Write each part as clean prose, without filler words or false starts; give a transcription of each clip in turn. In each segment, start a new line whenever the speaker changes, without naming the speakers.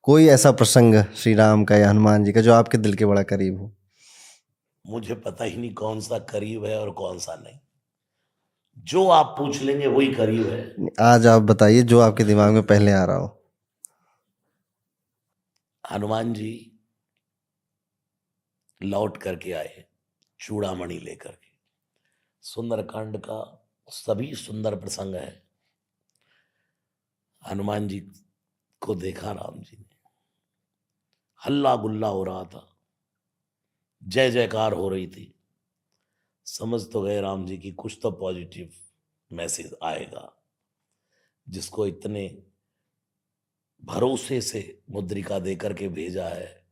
कोई ऐसा प्रसंग श्री राम का या हनुमान जी का जो आपके दिल के बड़ा करीब हो।
मुझे पता ही नहीं कौन सा करीब है और कौन सा नहीं। जो आप पूछ लेंगे वही करीब है।
आज आप बताइए जो आपके दिमाग में पहले आ रहा हो।
हनुमान जी लौट करके आए चूड़ामणि लेकर के। सुंदरकांड का सभी सुंदर प्रसंग है। हनुमान जी को देखा राम जी ने, हल्ला गुल्ला हो रहा था, जय जयकार हो रही थी। समझ तो गए राम जी की कुछ तो पॉजिटिव मैसेज आएगा, जिसको इतने भरोसे से मुद्रिका देकर के भेजा है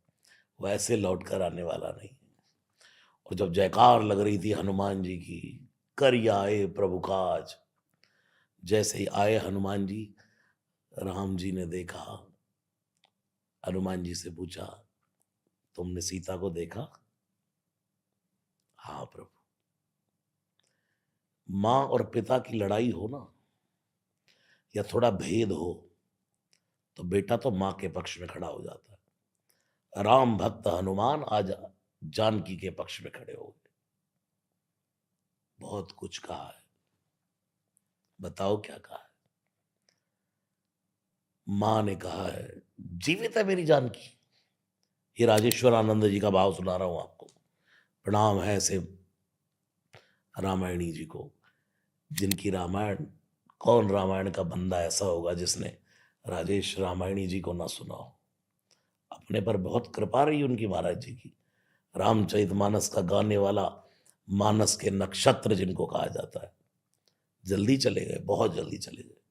वैसे लौट कर आने वाला नहीं। और जब जयकार लग रही थी हनुमान जी की, कर आए प्रभु काज, जैसे ही आए हनुमान जी, राम जी ने देखा, हनुमान जी से पूछा, तुमने सीता को देखा? हाँ प्रभु। माँ और पिता की लड़ाई हो ना, या थोड़ा भेद हो, तो बेटा तो माँ के पक्ष में खड़ा हो जाता है। राम भक्त हनुमान आज जानकी के पक्ष में खड़े हो गए। बहुत कुछ कहा है, बताओ क्या कहा है। मां ने कहा है, जीवित है मेरी जानकी। ये राजेश्वर आनंद जी का भाव सुना रहा हूं आपको। प्रणाम है ऐसे रामायणी जी को, जिनकी रामायण, कौन रामायण का बंदा ऐसा होगा जिसने राजेश रामायणी जी को ना सुना हो। अपने पर बहुत कृपा रही उनकी महाराज जी की। रामचरितमानस का गाने वाला मानस के नक्षत्र जिनको कहा जाता है, जल्दी चले गए, बहुत जल्दी चले गए।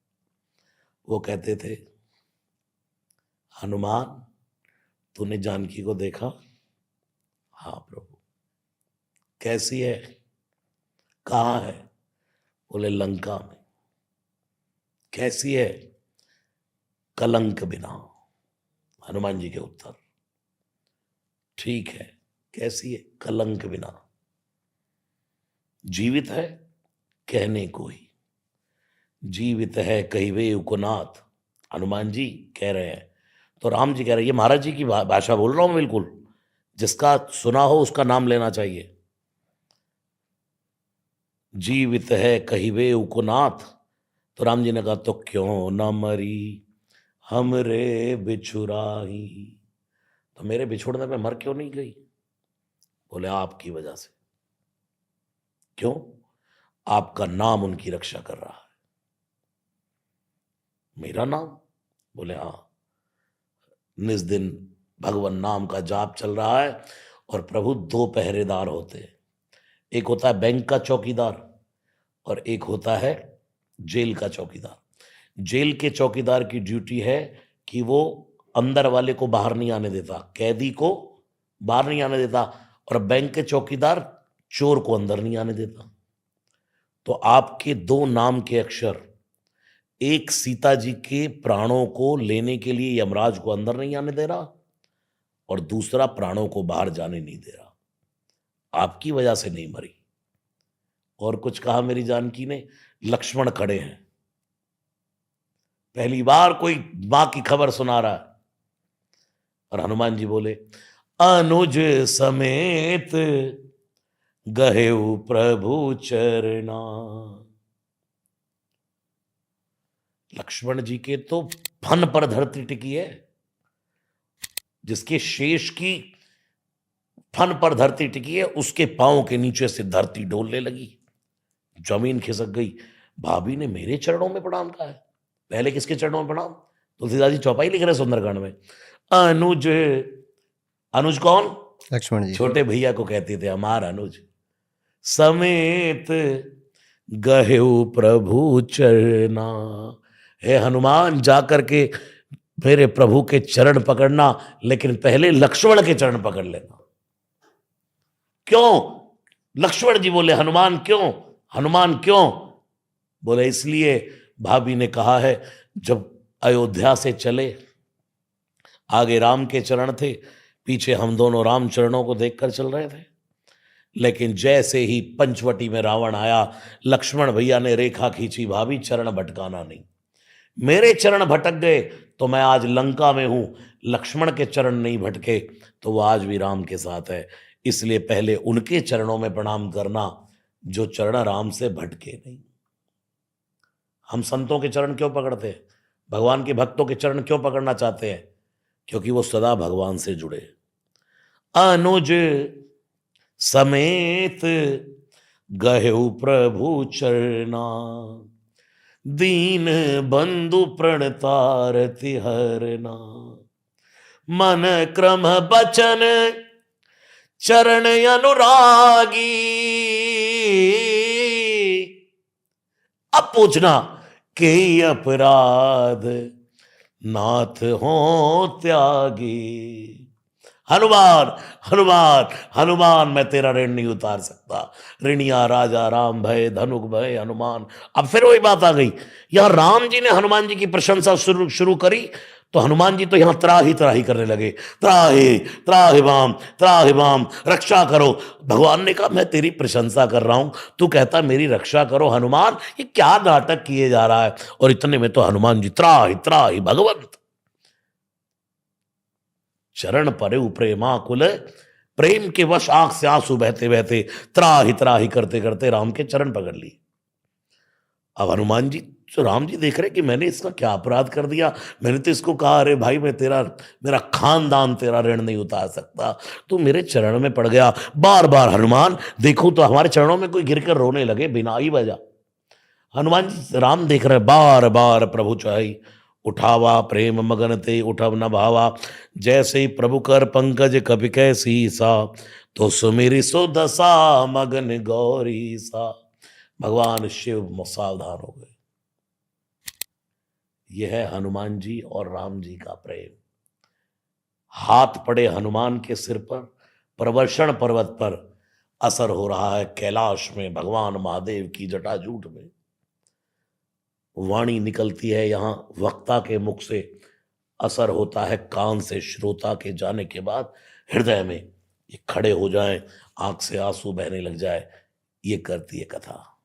वो कहते थे, हनुमान तूने जानकी को देखा? हाँ प्रभु। कैसी है? कहाँ है? बोले लंका में। कैसी है? कलंक बिना। हनुमान जी के उत्तर, ठीक है। कैसी है? कलंक बिना। जीवित है? कहने को ही। जीवित है कहिवे उकुनाथ। हनुमान जी कह रहे हैं, तो राम जी कह रहे हैं, ये महाराज जी की भाषा बोल रहा हूं बिल्कुल, जिसका सुना हो उसका नाम लेना चाहिए। जीवित है कहिवे उकुनाथ। तो राम जी ने कहा, तो क्यों न मरी हमरे बिछुराही। तो मेरे बिछुड़ने में मर क्यों नहीं गई? बोले आपकी वजह से। क्यों? आपका नाम उनकी रक्षा कर रहा है। मेरा नाम? बोले हाँ। निस दिन भगवान नाम का जाप चल रहा है, और प्रभु दो पहरेदार होते हैं। एक होता है बैंक का चौकीदार, और एक होता है जेल का चौकीदार। जेल के चौकीदार की ड्यूटी है कि वो अंदर वाले को बाहर नहीं आने देता, कैदी को बाहर नहीं आने देता, और बैंक के चौकीदार चोर को अंदर नहीं आने देता। तो आपके दो नाम के अक्षर, एक सीता जी के प्राणों को लेने के लिए यमराज को अंदर नहीं आने दे रहा, और दूसरा प्राणों को बाहर जाने नहीं दे रहा। आपकी वजह से नहीं मरी। और कुछ कहा मेरी जानकी ने, लक्ष्मण खड़े हैं। पहली बार कोई मां की खबर सुना रहा है। और हनुमान जी बोले, अनुज समेत गहेउ प्रभु चरना। लक्ष्मण जी के तो फन पर धरती टिकी है, जिसके शेष की फन पर धरती टिकी है, उसके पांव के नीचे से धरती डोलने लगी, जमीन खिसक गई। भाभी ने मेरे चरणों में प्रणाम कहा है। पहले किसके चरणों में प्रणाम? तुलसीदास जी चौपाई लिख रहे सुंदरकांड में। अनुज, अनुज कौन?
लक्ष्मण जी।
छोटे भैया को कहते थे हमारा अनुज। समेत गहेउ प्रभु चरना। हे हनुमान, जाकर के मेरे प्रभु के चरण पकड़ना, लेकिन पहले लक्ष्मण के चरण पकड़ लेना। क्यों? लक्ष्मण जी बोले, हनुमान क्यों? हनुमान क्यों? बोले इसलिए, भाभी ने कहा है, जब अयोध्या से चले, आगे राम के चरण थे, पीछे हम दोनों राम चरणों को देखकर चल रहे थे, लेकिन जैसे ही पंचवटी में रावण आया, लक्ष्मण भैया ने रेखा खींची, भाभी चरण भटकाना नहीं। मेरे चरण भटक गए तो मैं आज लंका में हूं, लक्ष्मण के चरण नहीं भटके तो वो आज भी राम के साथ है। इसलिए पहले उनके चरणों में प्रणाम करना जो चरण राम से भटके नहीं। हम संतों के चरण क्यों पकड़ते हैं, भगवान के भक्तों के चरण क्यों पकड़ना चाहते हैं? क्योंकि वो सदा भगवान से जुड़े। अनुज समेत गहेउ प्रभु चरना, दीन बंधु प्रणतारति हरना, मन क्रम बचन चरण अनुरागी। अब पूछना के अपराध नाथ हो त्यागी। हनुमान हनुमान हनुमान मैं तेरा ऋण नहीं उतार सकता। ऋणिया राजा राम भय धनुक भय हनुमान। अब फिर वही बात आ गई, यहां राम जी ने हनुमान जी की प्रशंसा शुरू करी तो हनुमान जी तो यहां त्राही करने लगे, त्राहि त्राहि माम, रक्षा करो। भगवान ने कहा मैं तेरी प्रशंसा कर रहा हूं, तू कहता मेरी रक्षा करो। हनुमान ये क्या नाटक किए जा रहा है? और इतने में तो हनुमान जी त्राहि त्राहि भगवंत, चरण परे प्रेमाकुल, प्रेम के वश आंख से आंसू बहते बहते त्राहि करते करते राम के चरण पकड़ लिए। अब हनुमान जी तो राम जी देख रहे कि मैंने इसका क्या अपराध कर दिया, मैंने तो इसको कहा अरे भाई मैं मेरा खानदान तेरा ऋण नहीं उतार सकता, तू मेरे चरण में पड़ गया। बार बार हनुमान देखो तो हमारे चरणों में कोई गिर कर रोने लगे बिना ही वजह। हनुमान जी राम देख रहे बार बार प्रभु चाही उठावा, प्रेम मगन ते उठब न भावा, जैसे ही प्रभु कर पंकज कपि कैसी सा, तो सुमेरी सो दशा मगन गौरी सा। भगवान शिव सावधान हो गए। यह है हनुमान जी और राम जी का प्रेम। हाथ पड़े हनुमान के सिर पर, प्रवर्षण पर्वत पर असर हो रहा है कैलाश में भगवान महादेव की जटाजूट में। वाणी निकलती है यहां वक्ता के मुख से, असर होता है कान से श्रोता के जाने के बाद हृदय में। ये खड़े हो जाएं, आंख से आंसू बहने लग जाए, ये करती है कथा।